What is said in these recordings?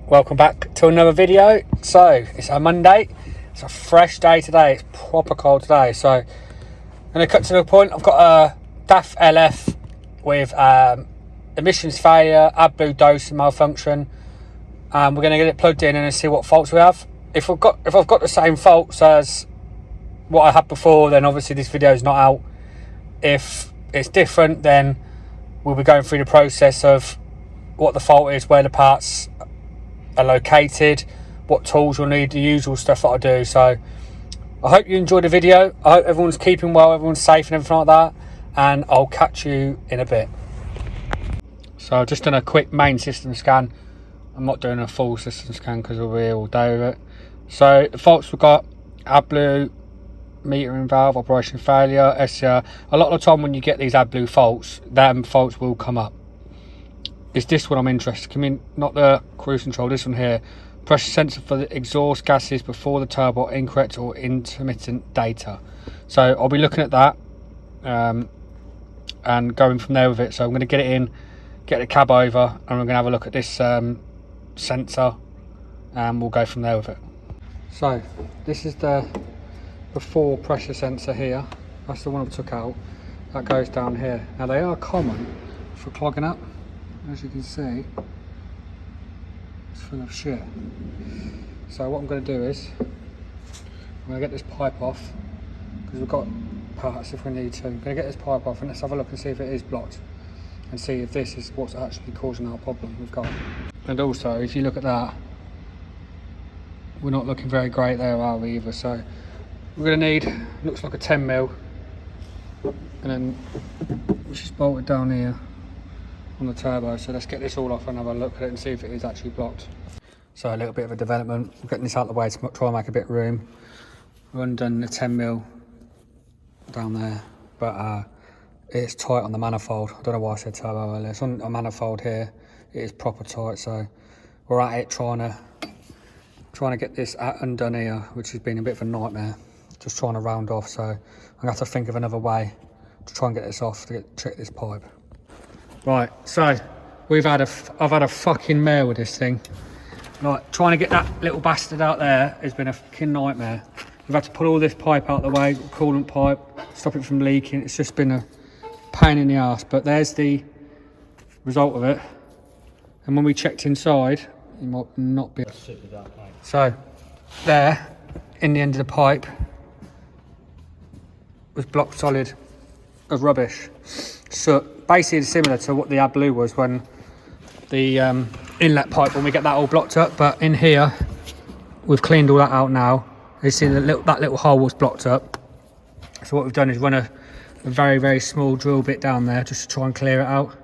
welcome back to another video. So it's a Monday, it's a fresh day today, it's proper cold today, so I'm going to cut to the point. I've got a DAF LF with emissions failure, AdBlue dose and malfunction. We're going to get it plugged in and see what faults we have. If I've got the same faults as what I had before, then obviously this video is not out. If it's different, then we'll be going through the process of what the fault is, where the parts are located, what tools you'll need, the usual stuff that I do. So I hope you enjoyed the video. I hope everyone's keeping well, everyone's safe and everything like that, and I'll catch you in a bit. So I've just done a quick main system scan. I'm not doing a full system scan because we'll be here all day with it. So the faults we've got: AdBlue, metering valve, operation failure, SCR. A lot of the time when you get these AdBlue faults, them faults will come up. It's this one I'm interested in, not the cruise control, this one here. Pressure sensor for the exhaust gases before the turbo, incorrect or intermittent data. So I'll be looking at that and going from there with it. So I'm going to get it in, get the cab over, and we're going to have a look at this sensor, and we'll go from there with it. So this is the before pressure sensor here. That's the one I took out. That goes down here. Now they are common for clogging up. As you can see, it's full of shit. So what I'm going to do is I'm going to get this pipe off, because we've got parts if we need to. I'm going to get this pipe off and let's have a look and see if it is blocked, and see if this is what's actually causing our problem we've got. And also, if you look at that, we're not looking very great there, are we, either? So we're going to need, looks like a 10mm, and then which is bolted down here on the turbo. So let's get this all off and have a look at it and see if it is actually blocked. So a little bit of a development. We're getting this out of the way to try and make a bit of room. We've undone the 10mm down there, but it's tight on the manifold. I don't know why I said turbo earlier. It's on a manifold here. It is proper tight, so we're at it trying to get this undone here, which has been a bit of a nightmare. Just trying to round off, so I'm gonna have to think of another way to try and get this off, to check this pipe. Right, so I've had a fucking mare with this thing. Like, trying to get that little bastard out there has been a fucking nightmare. We've had to pull all this pipe out of the way, coolant pipe, stop it from leaking. It's just been a pain in the ass, but there's the result of it. And when we checked inside, you might not be. So there, in the end of the pipe, was blocked solid of rubbish. So basically similar to what the AdBlue was when the inlet pipe, when we get that all blocked up. But in here, we've cleaned all that out now. You see that little hole was blocked up. So what we've done is run a very, very small drill bit down there just to try and clear it out.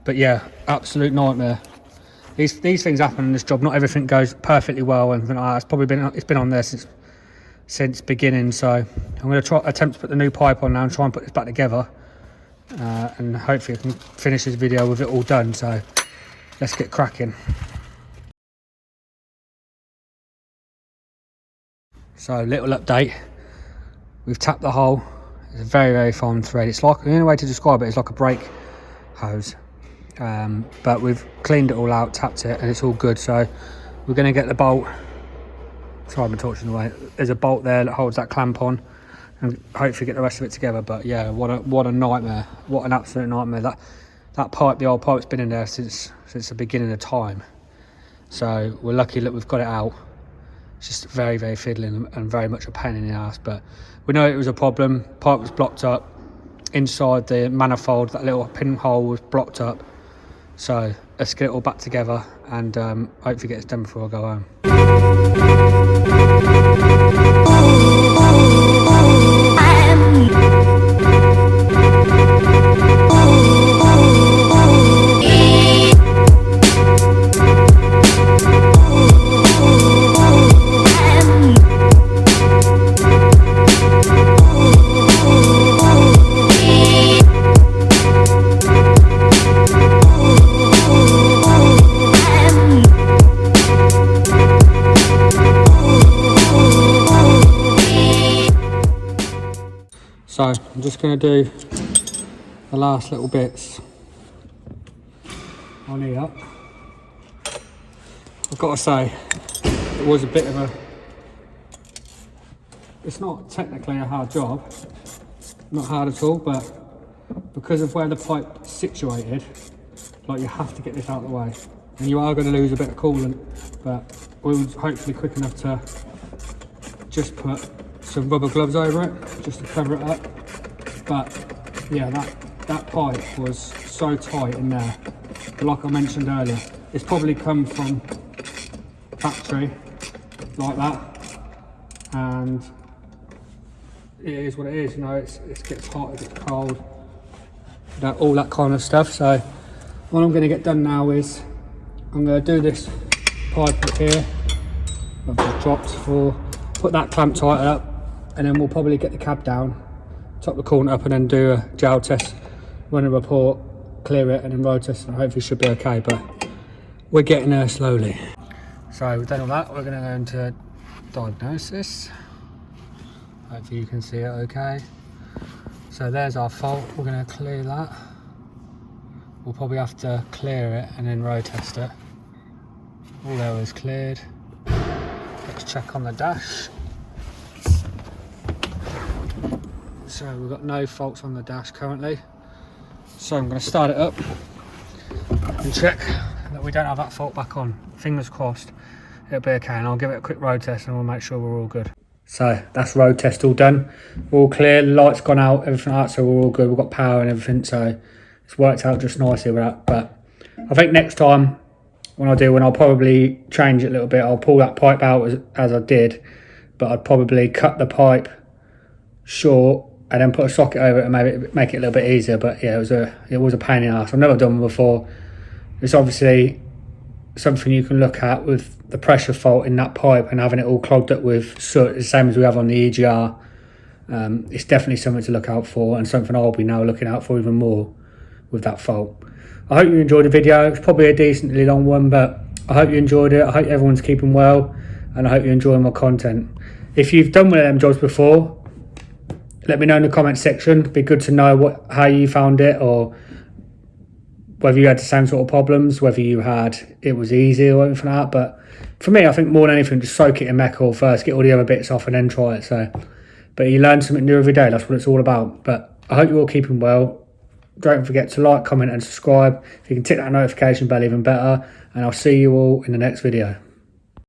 But yeah, absolute nightmare. These things happen in this job. Not everything goes perfectly well, and it's been on there since beginning. So I'm going to attempt to put the new pipe on now and try and put this back together. And hopefully I can finish this video with it all done. So let's get cracking. So little update, we've tapped the hole. It's a very, very fine thread. It's like, the only way to describe it is like a brake hose, but we've cleaned it all out, tapped it, and it's all good. So we're going to get the bolt. Sorry, I've been torching away. There's a bolt there that holds that clamp on, and hopefully get the rest of it together. But yeah, what a nightmare, what an absolute nightmare. That pipe, the old pipe's been in there since the beginning of time. So we're lucky that we've got it out. It's just very, very fiddling and very much a pain in the ass, but we know it was a problem. Pipe was blocked up inside the manifold. That little pinhole was blocked up. So let's get it all back together and hopefully get this done before I go home. So I'm just going to do the last little bits on here. I've got to say, it was a bit of a, it's not technically a hard job, not hard at all, but because of where the pipe's situated, like, you have to get this out of the way. And you are going to lose a bit of coolant, but we'll hopefully quick enough to just put some rubber gloves over it, just to cover it up. But yeah, that pipe was so tight in there. But like I mentioned earlier, it's probably come from factory like that, and it is what it is, you know. It gets hot, it gets cold, all that kind of stuff. So what I'm going to get done now is I'm going to do this pipe up here. I've just dropped put that clamp tighter up, and then we'll probably get the cab down, top the coolant up, and then do a gel test, run a report, clear it, and then road test, and hopefully it should be okay. But we're getting there slowly. So we've done all that. We're going to go into diagnosis. Hopefully you can see it okay. So there's our fault. We're going to clear that. We'll probably have to clear it and then road test it. All there is cleared. Let's check on the dash. So we've got no faults on the dash currently. So I'm going to start it up and check that we don't have that fault back on. Fingers crossed it'll be okay, and I'll give it a quick road test and we'll make sure we're all good. So that's road test all done. We're all clear, the light's gone out, everything like that, so we're all good. We've got power and everything, so it's worked out just nicely with that. But I think next time when I'll probably change it a little bit. I'll pull that pipe out as I did, but I'd probably cut the pipe short and then put a socket over it and maybe make it a little bit easier. But yeah, it was a pain in the ass. I've never done one before. It's obviously something you can look at with the pressure fault in that pipe and having it all clogged up with soot, the same as we have on the EGR. It's definitely something to look out for, and something I'll be now looking out for even more with that fault. I hope you enjoyed the video. It's probably a decently long one, but I hope you enjoyed it. I hope everyone's keeping well, and I hope you enjoy my content. If you've done one of them jobs before, let me know in the comment section. It'd be good to know how you found it, or whether you had the same sort of problems, whether it was easy or anything like that. But for me, I think more than anything, just soak it in mech oil first, get all the other bits off, and then try it. So, but you learn something new every day. That's what it's all about. But I hope you're all keeping well. Don't forget to like, comment and subscribe. If you can tick that notification bell, even better. And I'll see you all in the next video.